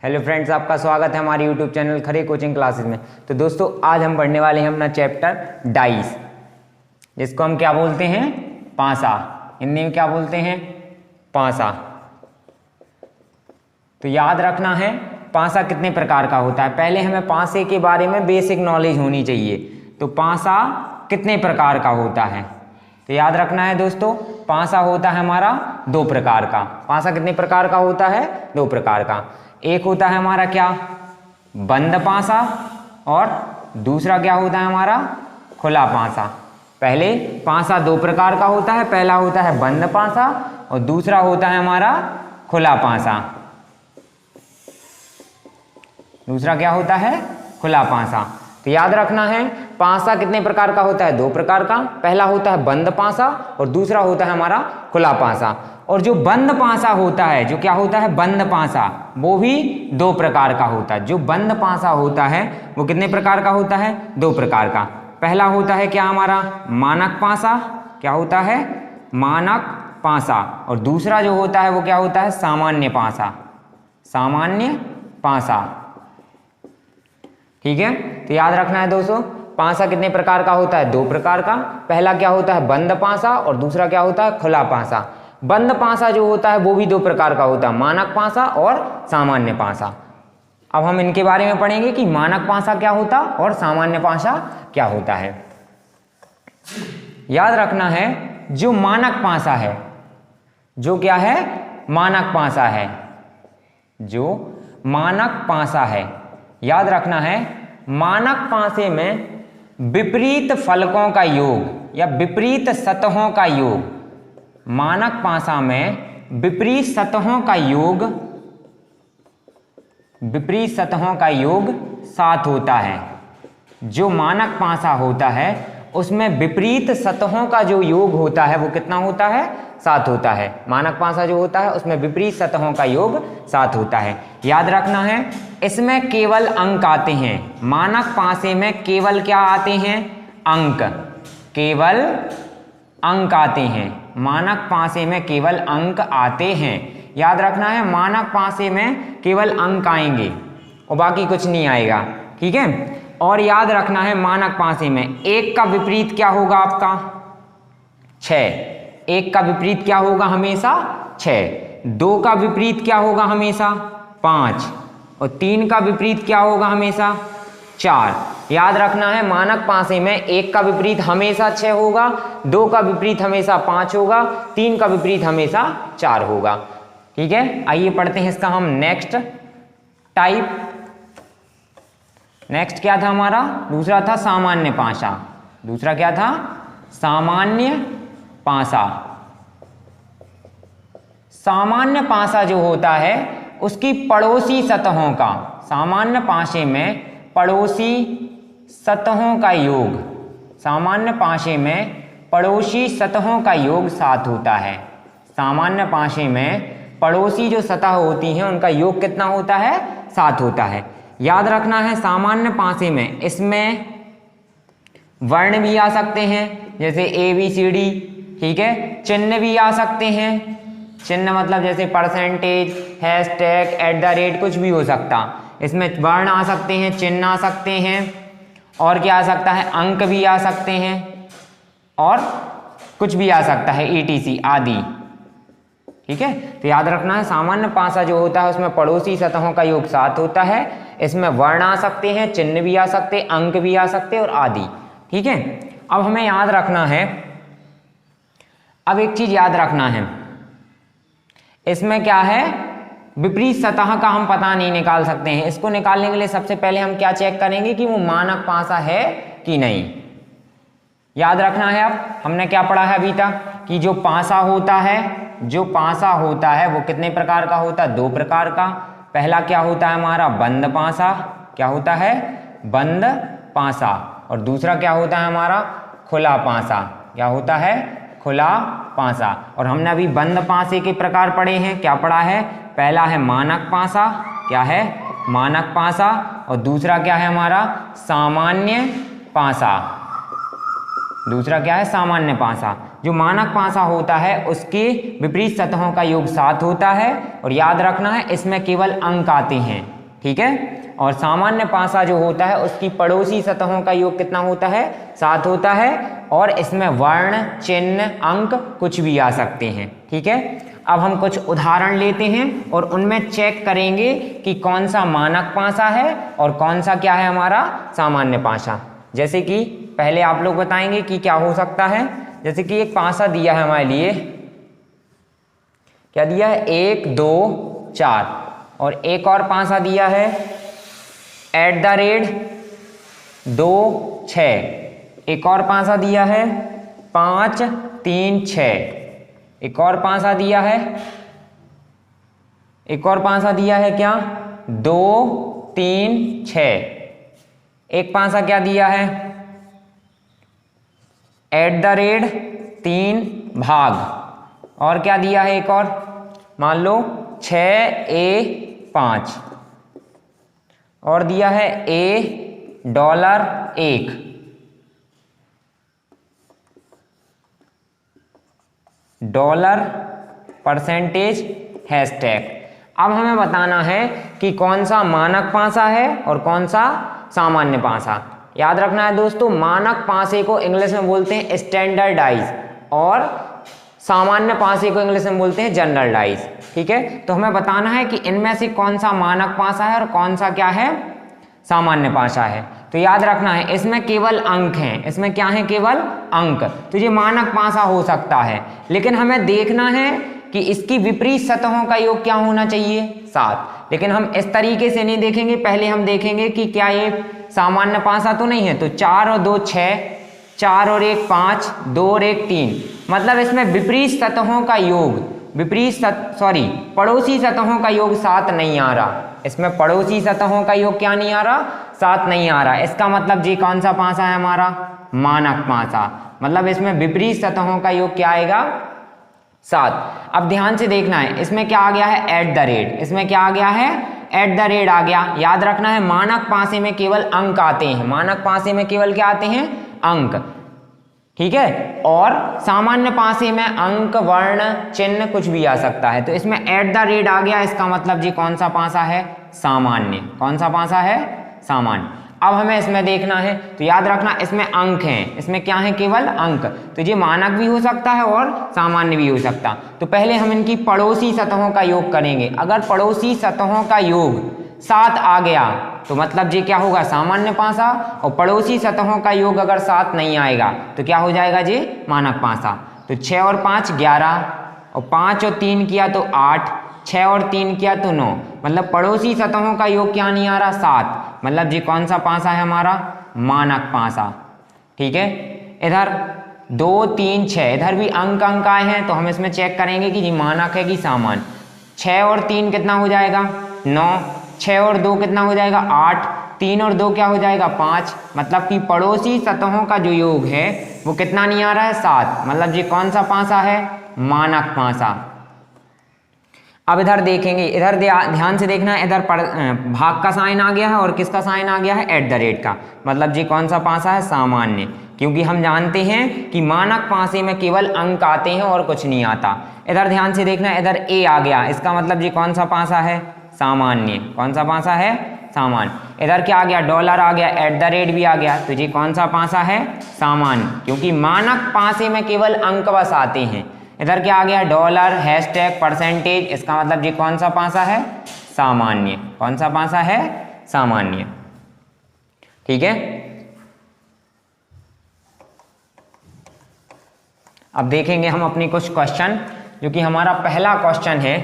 Hello friends, आपका स्वागत है हमारे यूट्यूब चैनल खरे कोचिंग क्लासेस में। तो दोस्तों, आज हम पढ़ने वाले हैं अपना चैप्टर डाइस, जिसको हम क्या बोलते हैं? पासा। हिंदी में क्या बोलते हैं? पासा। तो याद रखना है पासा कितने प्रकार का होता है। पहले हमें पासे के बारे में बेसिक नॉलेज होनी चाहिए। तो पासा कितने प्रकार का होता है, तो याद रखना है दोस्तों, पासा होता है हमारा दो प्रकार का। पासा कितने प्रकार का होता है? दो प्रकार का। एक होता है हमारा क्या? बंद पासा, और दूसरा क्या होता है हमारा? खुला पासा। पहले पासा दो प्रकार का होता है, पहला होता है बंद पासा और दूसरा होता है हमारा खुला पासा। दूसरा क्या होता है? खुला पासा। तो याद रखना है पासा कितने प्रकार का होता है? दो प्रकार का। पहला होता है बंद पासा और दूसरा होता है हमारा खुला पासा। और जो बंद पासा होता है, जो क्या होता है? बंद पासा, वो भी दो प्रकार का होता है। जो बंद पासा होता है वो कितने प्रकार का होता है? दो प्रकार का। पहला होता है क्या हमारा? मानक पासा। क्या होता है? मानक पासा। और दूसरा जो होता है वो क्या होता है? सामान्य पासा। सामान्य पासा। ठीक है, तो याद रखना है दोस्तों, पासा कितने प्रकार का होता है? दो प्रकार का। पहला क्या होता है? बंद पासा और दूसरा क्या होता है? खुला पासा। बंद पासा जो होता है वो भी दो प्रकार का होता है, मानक पासा और सामान्य पासा। अब हम इनके बारे में पढ़ेंगे कि मानक पासा क्या होता और सामान्य पासा क्या होता है। याद रखना है जो मानक पासा है, जो क्या है? मानक पासा है। जो मानक पासा है, याद रखना है मानक पासे में विपरीत फलकों का योग या विपरीत सतहों का योग, मानक पासा में विपरीत सतहों का योग, विपरीत सतहों का योग 7 होता है। जो मानक पासा होता है उसमें विपरीत सतहों का जो योग होता है वो कितना होता है? 7 होता है। मानक पासा जो होता है उसमें विपरीत सतहों का योग 7 होता है। याद रखना है इसमें केवल अंक आते हैं। मानक पासे में केवल क्या आते हैं? अंक। केवल अंक आते हैं। मानक पासे में केवल अंक आते हैं। याद रखना है मानक पासे में केवल अंक आएंगे और बाकी कुछ नहीं आएगा। ठीक है, और याद रखना है मानक पासे में एक का विपरीत क्या होगा आपका? 6। एक का विपरीत क्या होगा? हमेशा 6। 2 का विपरीत क्या होगा? हमेशा 5। और 3 का विपरीत क्या होगा? हमेशा 4। याद रखना है मानक पासे में एक का विपरीत हमेशा 6 होगा, 2 का विपरीत हमेशा 5 होगा, 3 का विपरीत हमेशा 4 होगा। ठीक है, आइए पढ़ते हैं इसका हम नेक्स्ट टाइप। नेक्स्ट क्या था हमारा? दूसरा था सामान्य पासा। दूसरा क्या था? सामान्य पासा। सामान्य पासा जो होता है उसकी पड़ोसी सतहों का, सामान्य पासे में पड़ोसी सतहों का योग, सामान्य पासे में पड़ोसी सतहों का योग 7 होता है। सामान्य पासे में पड़ोसी जो सतह होती हैं उनका योग कितना होता है? 7 होता है। याद रखना है सामान्य पासे में इसमें वर्ण भी आ सकते हैं, जैसे ABCD। ठीक है, चिन्ह भी आ सकते हैं। चिन्ह मतलब जैसे परसेंटेज, हैशटैग, @ कुछ भी हो सकता। इसमें वर्ण आ सकते हैं, चिन्ह आ सकते हैं, और क्या आ सकता है? अंक भी आ सकते हैं, और कुछ भी आ सकता है, ETC आदि। ठीक है, तो याद रखना है सामान्य पासा जो होता है उसमें पड़ोसी सतहों का योग 7 होता है। इसमें वर्ण आ सकते हैं, चिन्ह भी आ सकते, अंक भी आ सकते और आदि। ठीक है, अब हमें याद रखना है, अब एक चीज याद रखना है, इसमें क्या है? विपरीत सतह का हम पता नहीं निकाल सकते हैं। इसको निकालने के लिए सबसे पहले हम क्या चेक करेंगे कि वो मानक पासा है कि नहीं। याद रखना है, अब हमने क्या पढ़ा है अभी तक कि जो पासा होता है, जो पासा होता है वो कितने प्रकार का होता है? दो प्रकार का। पहला क्या होता है हमारा? बंद पासा। क्या होता है? बंद पासा। और दूसरा क्या होता है हमारा? खुला पासा। क्या होता है? खुला पासा। और हमने अभी बंद पासे के प्रकार पढ़े हैं। क्या पढ़ा है? पहला है मानक पासा। क्या है? मानक पासा। और दूसरा क्या है हमारा? सामान्य पासा। दूसरा क्या है? सामान्य पासा। जो मानक पासा होता है उसके विपरीत सतहों का योग 7 होता है। और याद रखना है इसमें केवल अंक आते हैं। ठीक है। और सामान्य पासा जो होता है उसकी पड़ोसी सतहों का योग कितना होता है? 7 होता है। और इसमें वर्ण, चिन्ह, अंक कुछ भी आ सकते हैं, ठीक है। अब हम कुछ उदाहरण लेते हैं और उनमें चेक करेंगे कि कौन सा मानक पासा है और कौन सा क्या है हमारा सामान्य पासा। जैसे कि पहले आप लोग बताएंगे कि क्या हो सकता है। जैसे कि एक पासा दिया है हमारे लिए, क्या दिया है? 1 2 4। और एक और पासा दिया है @ 2 6। एक और पासा दिया है 5 3 6। एक और पासा दिया है, एक और पासा दिया है क्या? 2 3 6। एक पासा क्या दिया है? @ 3 भाग। और क्या दिया है एक और? मान लो 6A5। और दिया है $1। Dollar percentage hashtag. अब हमें बताना है कि कौन सा मानक पासा है और कौन सा सामान्य पासा। याद रखना है दोस्तों, मानक पासे को इंग्लिश में बोलते हैं स्टैंडर्डाइज और सामान्य पासे को इंग्लिश में बोलते हैं जनरलाइज, ठीक है। तो हमें बताना है कि इनमें से कौन सा मानक पासा है और कौन सा क्या है सामान्य पासा है। तो याद रखना है इसमें केवल अंक हैं, इसमें क्या है? केवल अंक। तो ये मानक पासा हो सकता है, लेकिन हमें देखना है कि इसकी विपरीत सतहों का योग क्या होना चाहिए? 7। लेकिन हम इस तरीके से नहीं देखेंगे, पहले हम देखेंगे कि क्या ये सामान्य पासा तो नहीं है। तो 4 और 2 6, 4 और 1 5, 2 और 1 3। मतलब इसमें विपरीत सतहों का योग, पड़ोसी सतहों का योग 7 नहीं आ रहा। इसमें पड़ोसी सतहों का योग क्या नहीं आ रहा? 7 नहीं आ रहा। इसका मतलब जी कौन सा पासा है हमारा? मानक पासा। मतलब इसमें विपरीत सतहों का योग क्या आएगा? 7। अब ध्यान से देखना है, इसमें क्या आ गया है? @ इसमें क्या आ गया है? @ आ गया। याद रखना है मानक पासे में केवल अंक आते हैं। मानक पासे में केवल क्या आते हैं? अंक, ठीक है। और सामान्य पासे में अंक, वर्ण, चिन्ह कुछ भी आ सकता है। तो इसमें @ आ गया, इसका मतलब जी कौन सा पासा है? सामान्य। कौन सा पासा है? सामान्य। अब हमें इसमें देखना है, तो याद रखना इसमें अंक हैं, इसमें क्या है? केवल अंक। तो ये मानक भी हो सकता है और सामान्य भी हो सकता। तो पहले हम इनकी पड़ोसी सतहों का योग करेंगे। अगर पड़ोसी सतहों का योग 7 आ गया तो मतलब जी क्या होगा? सामान्य पासा। और पड़ोसी सतहों का योग अगर 7 नहीं आएगा तो क्या हो जाएगा जी? मानक पासा। तो 6 और 5 11, और 5 और 3 किया तो 8, 6 और 3 किया तो 9। मतलब पड़ोसी सतहों का योग क्या नहीं आ रहा? 7। मतलब जी कौन सा पासा है हमारा? मानक पासा, ठीक है। इधर 2 3 6, इधर भी अंक आए हैं, तो हम इसमें चेक करेंगे कि जी मानक है कि सामान्य। 6 और 3 कितना हो जाएगा? 9। 6 और 2 कितना हो जाएगा? 8। 3 और 2 क्या हो जाएगा? 5। मतलब कि पड़ोसी सतहों का जो योग है वो कितना नहीं आ रहा है? 7। मतलब जी कौन सा पासा है? मानक पासा। अब इधर देखेंगे, इधर ध्यान से देखना है, इधर भाग का साइन आ गया है और किसका साइन आ गया है? @ का। मतलब जी कौन सा पासा है? सामान्य। क्योंकि हम जानते हैं कि मानक पासे में केवल अंक आते हैं और कुछ नहीं आता। इधर ध्यान से देखना है, इधर A आ गया, इसका मतलब जी कौन सा पासा है? सामान्य। कौन सा पासा है? सामान्य। इधर क्या आ गया? डॉलर आ गया, @ भी आ गया, तो जी कौन सा पासा है? सामान्य। क्योंकि मानक पासे में केवल अंक बस आते हैं। इधर क्या आ गया? डॉलर, हैशटैग, परसेंटेज, इसका मतलब जी कौन सा पासा है? सामान्य। कौन सा पासा है? सामान्य, ठीक है। अब देखेंगे हम अपनी कुछ क्वेश्चन, जो कि हमारा पहला क्वेश्चन है।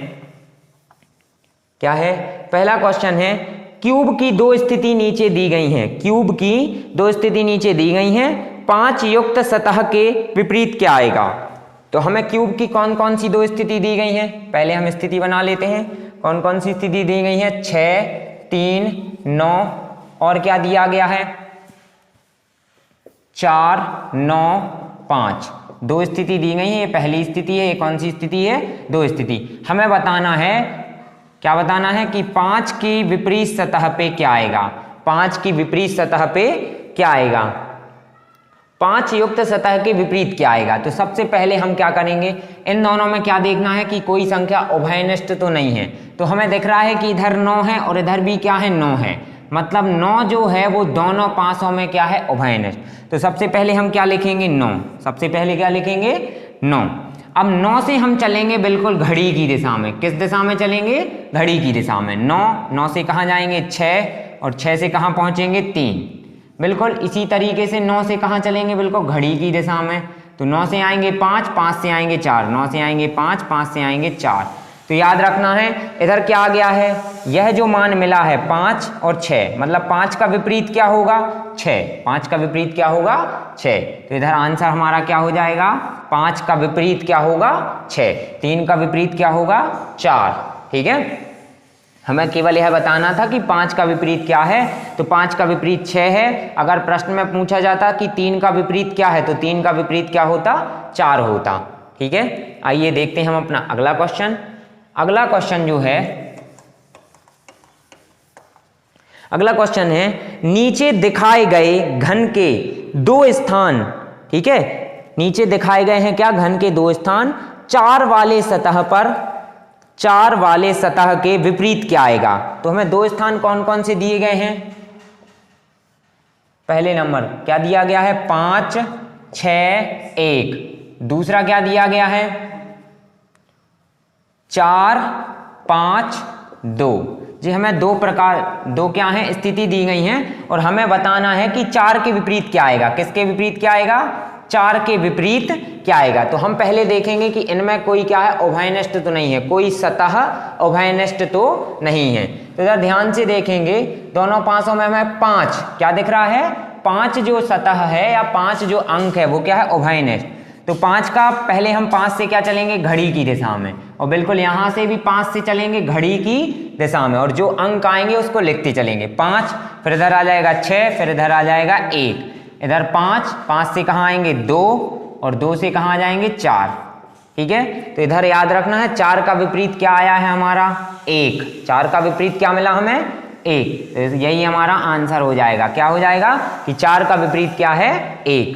क्या है? पहला क्वेश्चन है, क्यूब की 2 स्थिति नीचे दी गई हैं। क्यूब की 2 स्थिति नीचे दी गई हैं, 5 युक्त सतह के विपरीत क्या आएगा? तो हमें क्यूब की कौन कौन सी 2 स्थिति दी गई हैं, पहले हम स्थिति बना लेते हैं। कौन कौन सी स्थिति दी गई है? 6 3 9 और क्या दिया गया है? 4 9 5। 2 स्थिति दी गई है, ये पहली स्थिति है। ये कौन सी स्थिति है? 2 स्थिति। हमें बताना है, क्या बताना है कि 5 की विपरीत सतह पे क्या आएगा? 5 की विपरीत सतह पे क्या आएगा? 5 युक्त सतह के विपरीत क्या आएगा। तो सबसे पहले हम क्या करेंगे, इन दोनों में क्या देखना है कि कोई संख्या उभयनिष्ठ तो नहीं है। तो हमें दिख रहा है कि इधर 9 है और इधर भी क्या है 9 है, मतलब 9 जो है वो दोनों पासों में क्या है उभयनिष्ठ। तो सबसे पहले हम क्या लिखेंगे 9, सबसे पहले क्या लिखेंगे 9। अब 9 से हम चलेंगे बिल्कुल घड़ी की दिशा में। किस दिशा में चलेंगे, घड़ी की दिशा में। 9 से कहाँ जाएंगे 6 और 6 से कहाँ पहुंचेंगे 3। बिल्कुल इसी तरीके से 9 से कहाँ चलेंगे, बिल्कुल घड़ी की दिशा में। तो 9 से आएंगे 5 से आएंगे 4, 9 से आएंगे 5 से आएंगे 4। तो याद रखना है इधर क्या आ गया है, यह जो मान मिला है 5 और 6, मतलब 5 का विपरीत क्या होगा 6, 5 का विपरीत क्या होगा 6। तो इधर आंसर हमारा क्या हो जाएगा, 5 का विपरीत क्या होगा 6, 3 का विपरीत क्या होगा 4। ठीक है, हमें केवल यह बताना था कि 5 का विपरीत क्या है। तो 5 का विपरीत 6 है। अगर प्रश्न में पूछा जाता कि 3 का विपरीत क्या है, तो 3 का विपरीत क्या होता 4 होता। ठीक है, आइए देखते हैं हम अपना अगला क्वेश्चन। अगला क्वेश्चन जो है, अगला क्वेश्चन है नीचे दिखाए गए घन के 2 स्थान, ठीक है, नीचे दिखाए गए हैं क्या, घन के 2 स्थान 4 वाले सतह पर, 4 वाले सतह के विपरीत क्या आएगा। तो हमें 2 स्थान कौन कौन से दिए गए हैं, पहले नंबर क्या दिया गया है 5 6 1, दूसरा क्या दिया गया है 4 5 2। जी हमें 2 प्रकार, 2 क्या है स्थिति दी गई हैं और हमें बताना है कि 4 के विपरीत क्या आएगा। किसके विपरीत क्या आएगा, 4 के विपरीत क्या आएगा। तो हम पहले देखेंगे कि इनमें कोई क्या है उभयनिष्ठ तो नहीं है, कोई सतह उभयनिष्ठ तो नहीं है। तो इधर ध्यान से देखेंगे दोनों पासों में हमें 5 क्या दिख रहा है, 5 जो सतह है या 5 जो अंक है वो क्या है उभयनिष्ठ। तो 5 का पहले हम 5 से क्या चलेंगे घड़ी की दिशा में, और बिल्कुल यहां से भी 5 से चलेंगे घड़ी की दिशा में, और जो अंक आएंगे उसको लिखते चलेंगे 5, फिर इधर आ जाएगा 6, फिर इधर आ जाएगा 1, इधर 5 से कहाँ आएंगे 2, और 2 से कहाँ आ जाएंगे 4। ठीक है, तो इधर याद रखना है 4 का विपरीत क्या आया है हमारा 1, 4 का विपरीत क्या मिला हमें 1। तो यही हमारा आंसर हो जाएगा, क्या हो जाएगा कि 4 का विपरीत क्या है 1।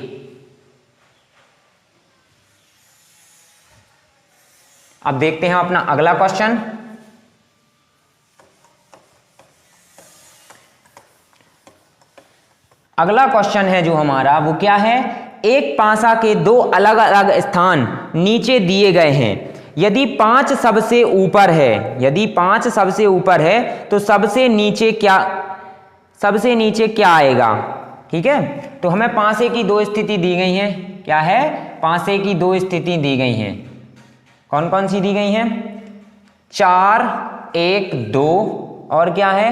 अब देखते हैं अपना अगला क्वेश्चन। अगला क्वेश्चन है जो हमारा वो क्या है, एक पासा के 2 अलग अलग स्थान नीचे दिए गए हैं। यदि 5 सबसे ऊपर है, यदि 5 सबसे ऊपर है तो सबसे नीचे क्या आएगा। ठीक है, तो हमें पासे की 2 स्थिति दी गई हैं, क्या है पासे की 2 स्थिति दी गई हैं। कौन कौन सी दी गई हैं, 4 1 2, और क्या है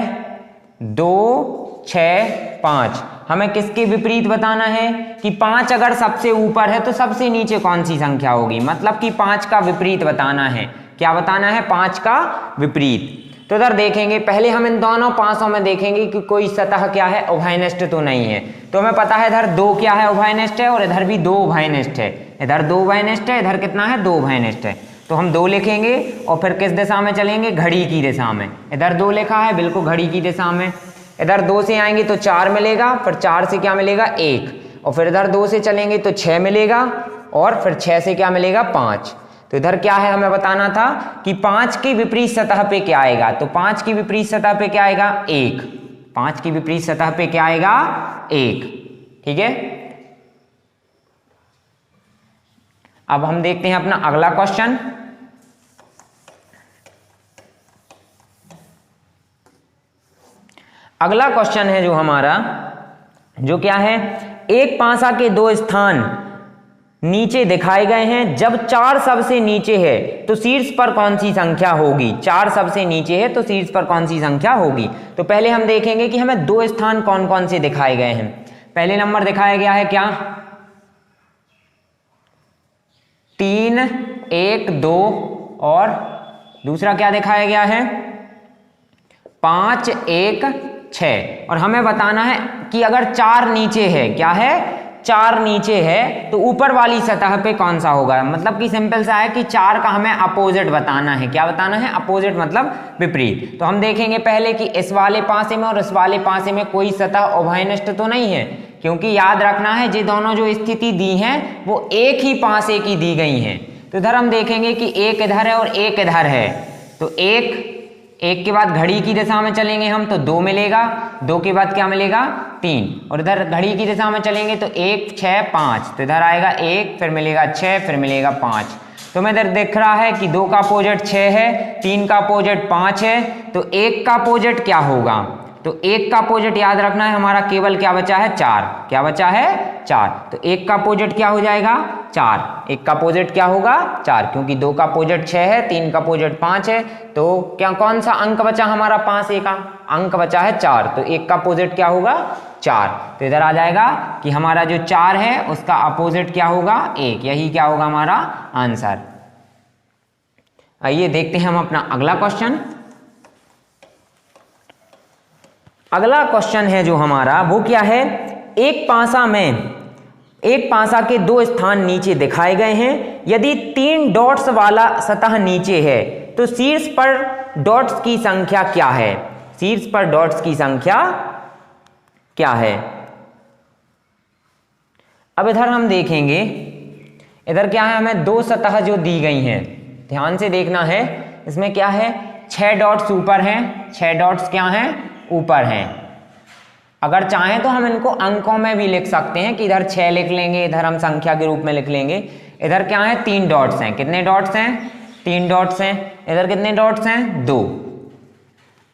2 6 5। हमें किसके विपरीत बताना है कि 5 अगर सबसे ऊपर है तो सबसे नीचे कौन सी संख्या होगी, मतलब कि 5 का विपरीत बताना है। क्या बताना है 5 का विपरीत। तो इधर देखेंगे पहले हम इन दोनों पासों में देखेंगे कि कोई सतह क्या है उभयनिष्ठ तो नहीं है। तो हमें पता है इधर 2 क्या है उभयनिष्ठ है और इधर भी 2 उभयनिष्ठ है, इधर 2 उभयनिष्ठ है, इधर कितना है 2 उभयनिष्ठ है। तो हम 2 लिखेंगे और फिर किस दिशा में चलेंगे, घड़ी की दिशा में। इधर 2 लिखा है, बिल्कुल घड़ी की दिशा में। इधर 2 से आएंगे तो 4 मिलेगा, फिर 4 से क्या मिलेगा 1, और फिर इधर 2 से चलेंगे तो 6 मिलेगा, और फिर 6 से क्या मिलेगा 5। तो इधर क्या है हमें बताना था कि 5 की विपरीत सतह पे क्या आएगा। तो 5 की विपरीत सतह पे क्या आएगा 1, 5 की विपरीत सतह पे क्या आएगा 1। ठीक है, अब हम देखते हैं अपना अगला क्वेश्चन। अगला क्वेश्चन है जो हमारा जो क्या है, एक पासा के 2 स्थान नीचे दिखाए गए हैं। जब 4 सबसे नीचे है तो शीर्ष पर कौन सी संख्या होगी। 4 सबसे नीचे है तो शीर्ष पर कौन सी संख्या होगी। तो पहले हम देखेंगे कि हमें 2 स्थान कौन कौन से दिखाए गए हैं। पहले नंबर दिखाया गया है क्या 3 1 2, और दूसरा क्या दिखाया गया है 5 1 6। और हमें बताना है कि अगर 4 नीचे है, क्या है 4 नीचे है तो ऊपर वाली सतह पे कौन सा होगा। मतलब कि सिंपल सा है कि 4 का हमें अपोजिट बताना है। क्या बताना है अपोजिट, मतलब विपरीत। तो हम देखेंगे पहले कि इस वाले पासे में और इस वाले पासे में कोई सतह उभयनिष्ठ तो नहीं है। क्योंकि याद रखना है ये दोनों जो स्थिति दी हैं वो एक ही पासे की दी गई हैं। तो इधर हम देखेंगे कि एक इधर है और एक इधर है, तो एक के बाद घड़ी की दिशा में चलेंगे हम तो 2 मिलेगा, 2 के बाद क्या मिलेगा 3, और इधर घड़ी की दिशा में चलेंगे तो 1 6 5, तो इधर आएगा 1 फिर मिलेगा 6 फिर मिलेगा 5। तो मैं इधर देख रहा है कि 2 का अपोजिट 6 है, 3 का अपोजिट 5 है, तो 1 का अपोजिट क्या होगा, तो 1 का अपोजिट याद रखना है हमारा केवल क्या बचा है 4, क्या बचा है 4, तो 1 का अपोजिट क्या हो जाएगा 4, 1 का अपोजिट क्या होगा 4, क्योंकि 2 का अपोजिट 6 है, 3 का अपोजिट 5 है, तो क्या कौन सा अंक बचा हमारा 5 का अंक बचा है 4, तो 1 का अपोजिट क्या होगा 4। तो इधर आ जाएगा कि हमारा जो 4 है उसका अपोजिट क्या होगा 1, यही क्या होगा हमारा आंसर। आइए देखते हैं हम अपना अगला क्वेश्चन। अगला क्वेश्चन है जो हमारा वो क्या है, एक पासा के 2 स्थान नीचे दिखाए गए हैं, यदि 3 डॉट्स वाला सतह नीचे है तो शीर्ष पर डॉट्स की संख्या क्या है, शीर्ष पर डॉट्स की संख्या क्या है। अब इधर हम देखेंगे, इधर क्या है हमें 2 सतह जो दी गई हैं, ध्यान से देखना है, इसमें क्या है 6 डॉट्स ऊपर हैं, 6 डॉट्स क्या हैं ऊपर हैं। अगर चाहें तो हम इनको अंकों में भी लिख सकते हैं कि इधर 6 लिख लेंगे, इधर हम संख्या के रूप में लिख लेंगे। इधर क्या है 3 डॉट्स हैं, कितने डॉट्स हैं 3 डॉट्स हैं, इधर कितने डॉट्स हैं 2।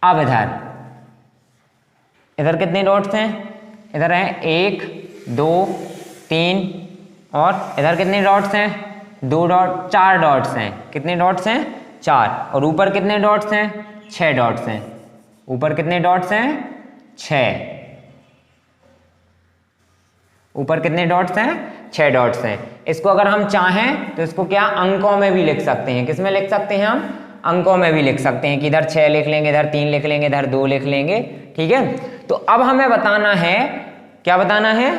अब इधर कितने डॉट्स हैं, इधर हैं 1 2 3, और इधर कितने डॉट्स हैं 2 डॉट 4 डॉट्स हैं, कितने डॉट्स हैं 4, और ऊपर कितने डॉट्स हैं 6 डॉट्स हैं, ऊपर कितने डॉट्स हैं 6, ऊपर कितने डॉट्स हैं 6 डॉट्स हैं। इसको अगर हम चाहें तो इसको क्या अंकों में भी लिख सकते हैं, किस में लिख सकते हैं हम अंकों में भी लिख सकते हैं कि इधर 6 लिख लेंगे, इधर 3 लिख लेंगे, इधर 2 लिख लेंगे, ठीक है। तो अब हमें बताना है, क्या बताना है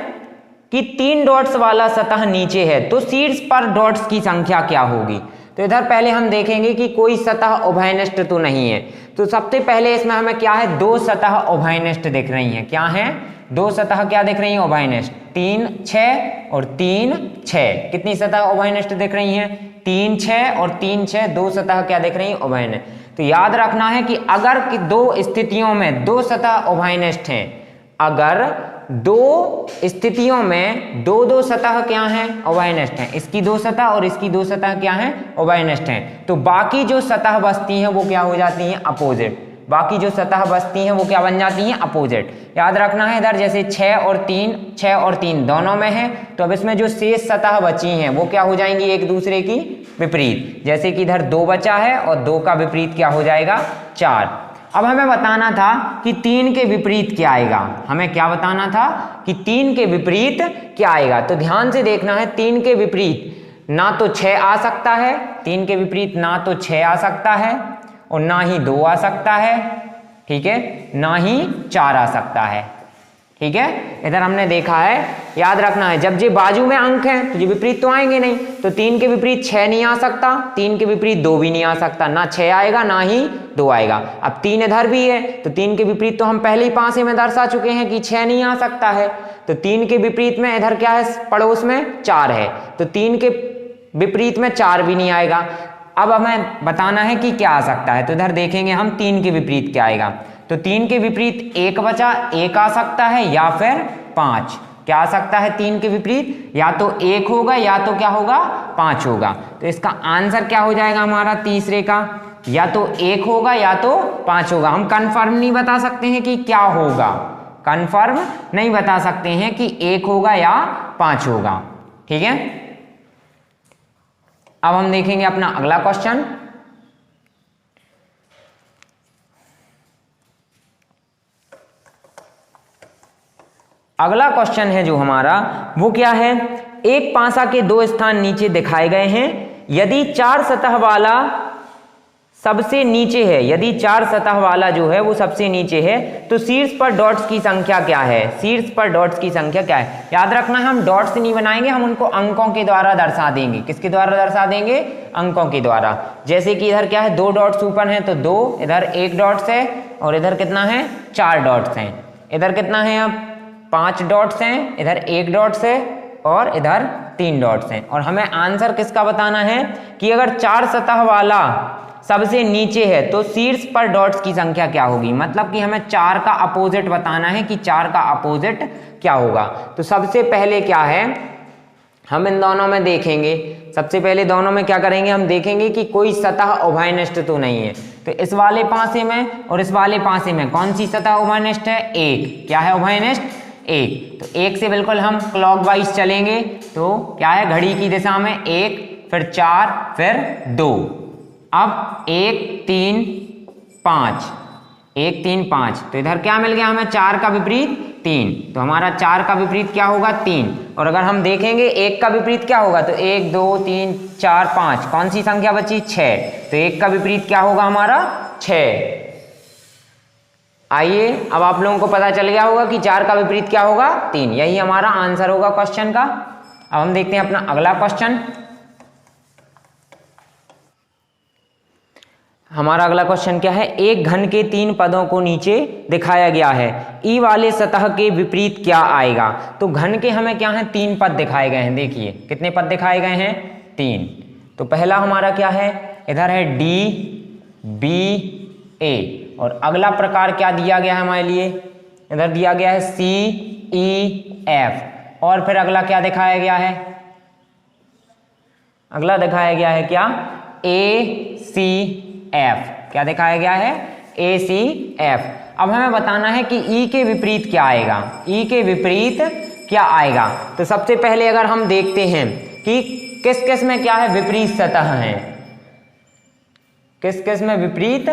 कि 3 डॉट्स वाला सतह नीचे है तो शीर्ष पर डॉट्स की संख्या क्या होगी। तो इधर पहले हम देखेंगे कि कोई सतह उभयनिष्ठ तो नहीं है, तो सबसे पहले इसमें हमें क्या है 2 सतह उभयनिष्ठ दिख रही हैं, क्या हैं 2 सतह क्या दिख रही हैं उभयनिष्ठ, 3 6 और 3 6, कितनी सतह उभयनिष्ठ दिख रही हैं 3 6 और 3 6, 2 सतह क्या दिख रही हैं उभयनिष्ठ। तो याद रखना है कि अगर कि 2 स्थितियों में 2 सतह उभयनिष्ठ हैं, अगर 2 स्थितियों में 2 सतह क्या हैं उभयनिष्ठ हैं, इसकी 2 सतह और इसकी 2 सतह क्या हैं उभयनिष्ठ हैं, तो बाकी जो सतह बचती हैं वो क्या हो जाती हैं अपोजिट, बाकी जो सतह बचती हैं वो क्या बन जाती हैं अपोजिट। याद रखना है इधर जैसे 6 और 3 दोनों में है, तो अब इसमें जो शेष सतह बची हैं वो क्या हो जाएंगी एक दूसरे की विपरीत, जैसे कि इधर 2 बचा है और 2 का विपरीत क्या हो जाएगा 4। अब हमें बताना था कि 3 के विपरीत क्या आएगा, हमें क्या बताना था कि 3 के विपरीत क्या आएगा। तो ध्यान से देखना है 3 के विपरीत ना तो 6 आ सकता है, 3 के विपरीत ना तो 6 आ सकता है और ना ही 2 आ सकता है, ठीक है, ना ही 4 आ सकता है, ठीक है। इधर हमने देखा है, याद रखना है जब ये बाजू में अंक हैं तो ये विपरीत तो आएंगे नहीं, तो 3 के विपरीत 6 नहीं आ सकता, 3 के विपरीत 2 भी नहीं आ सकता, ना 6 आएगा ना ही 2 आएगा। अब 3 इधर भी है तो 3 के विपरीत तो हम पहले ही पासे में दर्शा चुके हैं कि 6 नहीं आ सकता है, तो 3 के विपरीत में इधर क्या है पड़ोस में 4 है, तो 3 के विपरीत में 4 भी नहीं आएगा। अब हमें बताना है कि क्या आ सकता है, तो इधर देखेंगे हम 3 के विपरीत क्या आएगा, तो 3 के विपरीत 1 बचा, 1 आ सकता है या फिर 5, क्या आ सकता है 3 के विपरीत, या तो 1 होगा या तो क्या होगा 5 होगा। तो इसका आंसर क्या हो जाएगा हमारा तीसरे का, या तो 1 होगा या तो 5 होगा। हम कंफर्म नहीं बता सकते हैं कि क्या होगा, कंफर्म नहीं बता सकते हैं कि 1 होगा या 5 होगा, ठीक है। अब हम देखेंगे अपना अगला क्वेश्चन। अगला क्वेश्चन है जो हमारा वो क्या है, एक पासा के 2 स्थान नीचे दिखाए गए हैं, यदि 4 सतह वाला सबसे नीचे है, यदि 4 सतह वाला जो है वो सबसे नीचे है तो शीर्ष पर डॉट्स की संख्या क्या है, शीर्ष पर डॉट्स की संख्या क्या है। याद रखना है हम डॉट्स नहीं बनाएंगे, हम उनको अंकों के द्वारा दर्शा देंगे। किसके द्वारा दर्शा देंगे, अंकों के द्वारा। जैसे कि इधर क्या है 2 डॉट्स ऊपर हैं तो 2, इधर 1 डॉट्स है और इधर कितना है 4 डॉट्स हैं, इधर कितना है अब 5 डॉट्स हैं, इधर 1 डॉट्स है और इधर 3 डॉट्स हैं। और हमें आंसर किसका बताना है कि अगर 4 सतह वाला सबसे नीचे है तो शीर्ष पर डॉट्स की संख्या क्या होगी। मतलब कि हमें 4 का अपोजिट बताना है कि 4 का अपोजिट क्या होगा। तो सबसे पहले क्या है, हम इन दोनों में देखेंगे। सबसे पहले दोनों में क्या करेंगे, हम देखेंगे कि कोई सतह उभयनिष्ठ तो नहीं है। तो इस वाले पासे में और इस वाले पासे में कौन सी सतह उभयनिष्ठ है, 1। क्या है उभयनिष्ठ, 1। तो 1 से बिल्कुल हम क्लॉकवाइज चलेंगे तो क्या है, घड़ी की दिशा में 1, फिर 4, फिर 2। अब 1 3 5, 1 3 5, तो इधर क्या मिल गया हमें, 4 का विपरीत 3। तो हमारा 4 का विपरीत क्या होगा, 3। और अगर हम देखेंगे 1 का विपरीत क्या होगा, तो 1 2 3 4 5, कौन सी संख्या बची, 6। तो 1 का विपरीत क्या होगा हमारा, 6। आइए अब आप लोगों को पता चल गया होगा कि 4 का विपरीत क्या होगा, 3। यही हमारा आंसर होगा क्वेश्चन का। अब हम देखते हैं अपना अगला क्वेश्चन। हमारा अगला क्वेश्चन क्या है, एक घन के 3 पदों को नीचे दिखाया गया है, ई वाले सतह के विपरीत क्या आएगा। तो घन के हमें क्या है, 3 पद दिखाए गए हैं। देखिए कितने पद दिखाए गए हैं, 3। तो पहला हमारा क्या है, इधर है डी बी ए। और अगला प्रकार क्या दिया गया है हमारे लिए, इधर दिया गया है सी ई एफ। और फिर अगला क्या दिखाया गया है, अगला दिखाया गया है क्या, ए सी एफ। क्या दिखाया गया है, ए सी एफ। अब हमें बताना है कि ई के विपरीत क्या आएगा, ई के विपरीत क्या आएगा। तो सबसे पहले अगर हम देखते हैं कि किस किस में क्या है, विपरीत सतह है, किस किस में विपरीत,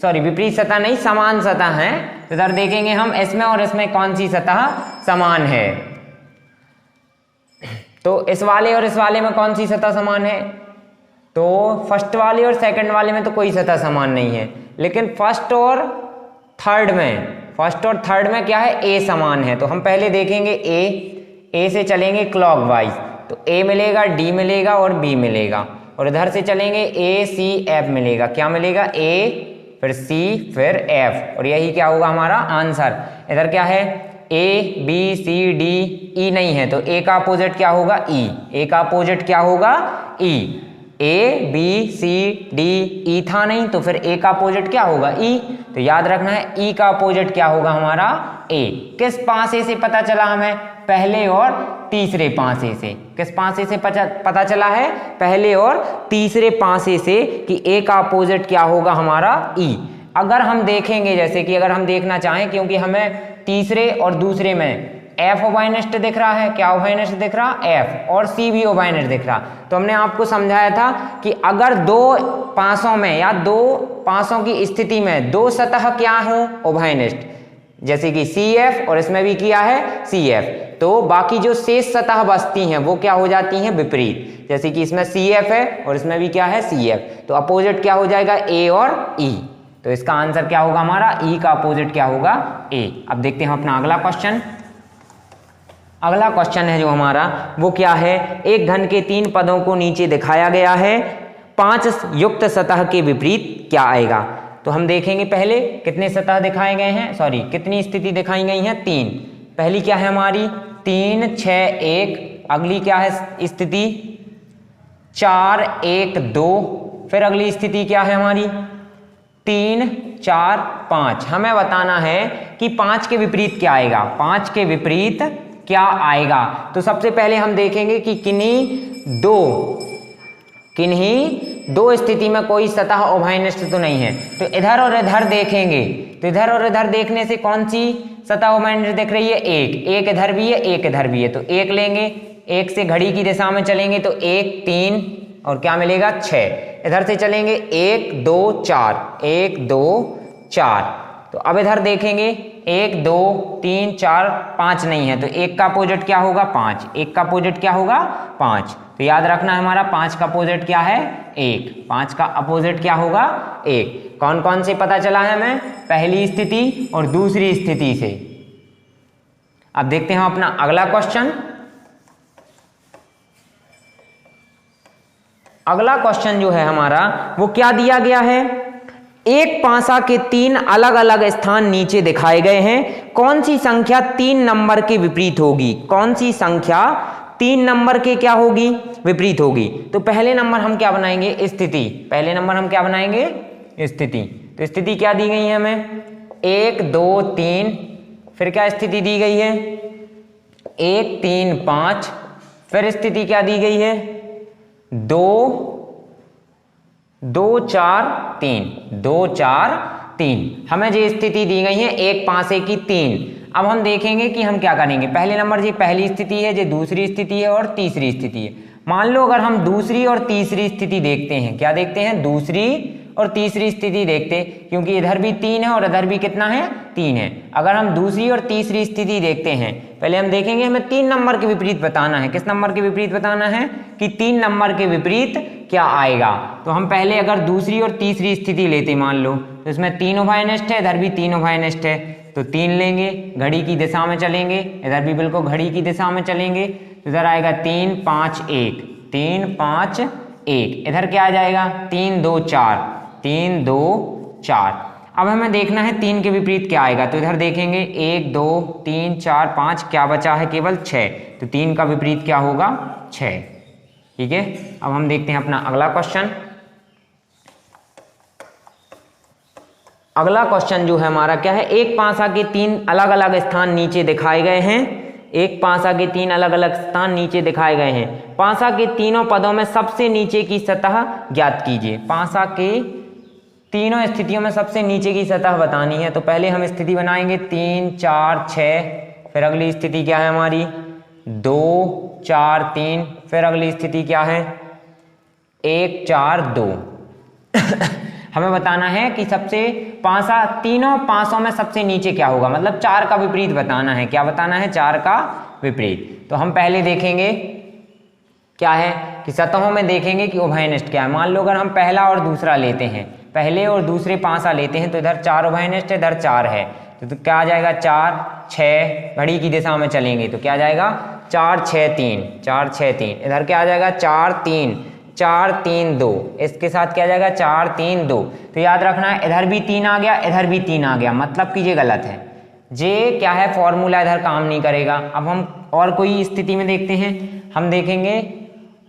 सॉरी विपरीत सतह नहीं, समान सतह है। तो इधर देखेंगे हम इसमें और इसमें कौन सी सतह समान है। तो इस वाले और इस वाले में कौन सी सतह समान है, तो फर्स्ट वाले और सेकंड वाले में तो कोई सतह समान नहीं है, लेकिन फर्स्ट और थर्ड में क्या है, ए समान है। तो हम पहले देखेंगे ए से चलेंगे क्लॉकवाइज, तो ए मिलेगा, डी मिलेगा और बी मिलेगा। और इधर से चलेंगे ए सी एफ मिलेगा। क्या मिलेगा, ए फिर सी फिर एफ। और यही क्या होगा हमारा आंसर। इधर क्या है, A B C D E नहीं है, तो ए का अपोजिट क्या होगा, ई। ए का अपोजिट क्या होगा, ई। A B C D E था नहीं, तो फिर ए का अपोजिट क्या होगा, ई। तो याद रखना है ई का अपोजिट क्या होगा हमारा, ए। किस पासे से पता चला हमें, पहले और तीसरे पासे से। किस पासे से पता चला है, पहले और तीसरे पासे से कि ए का अपोजिट क्या होगा हमारा, ई। अगर हम देखेंगे, जैसे कि अगर हम देखना चाहें, क्योंकि हमें तीसरे और दूसरे में एफ उभयनिष्ठ दिख रहा है, क्या उभयनिष्ठ दिख रहा, एफ, और सी भी उभयनिष्ठ दिख रहा। तो हमने आपको समझाया था कि अगर 2 पासों में या 2 पासों की स्थिति में 2 सतह क्या हो, उभयनिष्ठ, जैसे कि सी एफ और इसमें भी किया है सी एफ, तो बाकी जो शेष सतह बचती हैं वो क्या हो जाती हैं, विपरीत। जैसे कि इसमें सी एफ है और इसमें भी क्या है, सी एफ, तो अपोजिट क्या हो जाएगा, ए और ई। तो इसका आंसर क्या होगा हमारा, ई का अपोजिट क्या होगा, ए। अब देखते हैं अपना अगला क्वेश्चन। अगला क्वेश्चन है जो हमारा वो क्या है, एक घन के 3 पदों को नीचे दिखाया गया है, 5 युक्त सतह के विपरीत क्या आएगा। तो हम देखेंगे पहले कितने सतह दिखाए गए हैं, सॉरी कितनी स्थिति दिखाई गई है, 3। पहली क्या है हमारी, 3 6 1। अगली क्या है स्थिति, 4 1 2। फिर अगली स्थिति क्या है हमारी, 3 4 5। हमें बताना है कि 5 के विपरीत क्या आएगा, 5 के विपरीत क्या आएगा। तो सबसे पहले हम देखेंगे कि किन्हीं दो स्थिति में कोई सतह उभयनिष्ठ तो नहीं है। तो इधर और इधर देखेंगे, तो इधर और इधर देखने से कौन सी सतह उभयनिष्ठ दिख रही है, एक इधर भी है, एक इधर भी है। तो एक लेंगे, एक से घड़ी की दिशा में चलेंगे तो 1 3 और क्या मिलेगा, 6। इधर से चलेंगे 1 2 4, 1 2 4। तो अब इधर देखेंगे 1 2 3 4 5 नहीं है, तो 1 का अपोजिट क्या होगा, 5। 1 का अपोजिट क्या होगा, 5। तो याद रखना है हमारा 5 का अपोजिट क्या है, 1। 5 का अपोजिट क्या होगा, 1। कौन कौन से पता चला है हमें, पहली स्थिति और दूसरी स्थिति से। अब देखते हैं अपना अगला क्वेश्चन। अगला क्वेश्चन जो है हमारा वो क्या दिया गया है, एक पासा के 3 अलग अलग स्थान नीचे दिखाए गए हैं, कौन सी संख्या 3 नंबर के विपरीत होगी? कौन सी संख्या 3 नंबर के क्या होगी? विपरीत होगी। तो पहले नंबर हम क्या बनाएंगे? स्थिति। पहले नंबर हम क्या बनाएंगे? स्थिति। तो स्थिति क्या दी गई है हमें? 1 2 3, फिर क्या स्थिति दी गई है? 1 3 5, फिर स्थिति क्या दी गई है? 2 2 4 3, 2 4 3। हमें जो स्थिति दी गई है एक पासे की 3। अब हम देखेंगे कि हम क्या करेंगे। पहले नंबर जी पहली स्थिति है, जो दूसरी स्थिति है और तीसरी स्थिति है। मान लो अगर हम दूसरी और तीसरी स्थिति देखते हैं, क्या देखते हैं? दूसरी और तीसरी स्थिति देखते, क्योंकि इधर भी 3 है और इधर भी कितना है? 3 है। अगर हम दूसरी और तीसरी स्थिति देखते हैं, पहले हम देखेंगे हमें 3 नंबर के विपरीत बताना है। किस नंबर के विपरीत बताना है? कि 3 नंबर के विपरीत क्या आएगा। तो हम पहले अगर दूसरी और तीसरी स्थिति लेते मान लो, तो इसमें 3 उभयनिष्ठ है, इधर भी 3 उभयनिष्ठ है, तो 3 लेंगे, घड़ी की दिशा में चलेंगे, इधर भी बिल्कुल घड़ी की दिशा में चलेंगे, तो इधर आएगा 3 5 1, 3 5 1। इधर क्या आ जाएगा? 3 2 4, 3 2 4। अब हमें देखना है 3 के विपरीत क्या आएगा। तो इधर देखेंगे 1 2 3 4 5, क्या बचा है? केवल 6। तो 3 का विपरीत क्या होगा? 6। ठीक है। अब हम देखते हैं अपना अगला क्वेश्चन। अगला क्वेश्चन जो है हमारा क्या है? एक पासा के 3 अलग अलग स्थान नीचे दिखाए गए हैं। एक पासा के 3 अलग अलग स्थान नीचे दिखाए गए हैं। पासा के तीनों पदों में सबसे नीचे की सतह ज्ञात कीजिए। पासा के तीनों स्थितियों में सबसे नीचे की सतह बतानी है। तो पहले हम स्थिति बनाएंगे 3 4 6, फिर अगली स्थिति क्या है हमारी? 2 4 3, फिर अगली स्थिति क्या है? 1 4 2। हमें बताना है कि सबसे पासा, तीनों पासों में सबसे नीचे क्या होगा, मतलब 4 का विपरीत बताना है। क्या बताना है? 4 का विपरीत। तो हम पहले देखेंगे क्या है कि सतहों में देखेंगे कि उभयनिष्ठ क्या है। मान लो अगर हम पहला और दूसरा लेते हैं, पहले और दूसरे पासा लेते हैं, तो इधर 4 उभयनिष्ठ है, इधर 4 है, तो क्या आ जाएगा? 4 6, घड़ी की दिशा में चलेंगे तो क्या आ जाएगा? 4 6 3, 4 6 3। इधर क्या आ जाएगा? 4 3 4 3 2। इसके साथ क्या आ जाएगा? 4 3 2। तो याद रखना है इधर भी 3 आ गया, इधर भी 3 आ गया, मतलब कि ये गलत है। जे क्या है? फॉर्मूला इधर काम नहीं करेगा। अब हम और कोई स्थिति में देखते हैं। हम देखेंगे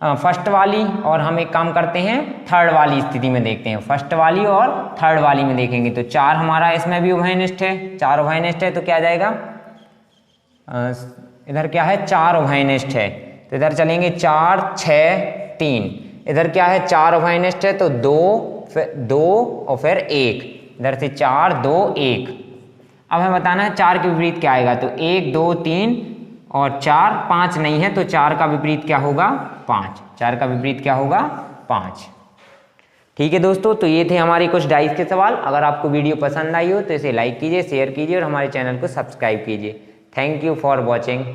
फर्स्ट वाली, और हम एक काम करते हैं थर्ड वाली स्थिति में देखते हैं। फर्स्ट वाली और थर्ड वाली में देखेंगे तो 4 हमारा इसमें भी उभयनिष्ठ है, 4 उभयनिष्ठ है, तो क्या आ जाएगा? इधर क्या है? 4 उभयनिष्ठ है, तो इधर चलेंगे 4 6 3। इधर क्या है? 4 उभयनिष्ठ है, तो 2 और फिर 1, इधर से 4 2 1। अब हमें बताना है 4 के विपरीत क्या आएगा। तो 1 2 3 और 4 5 नहीं है, तो 4 का विपरीत क्या होगा? 5। 4 का विपरीत क्या होगा? 5। ठीक है दोस्तों, तो ये थे हमारे कुछ डाइस के सवाल। अगर आपको वीडियो पसंद आई हो तो इसे लाइक कीजिए, शेयर कीजिए और हमारे चैनल को सब्सक्राइब कीजिए। Thank you for watching.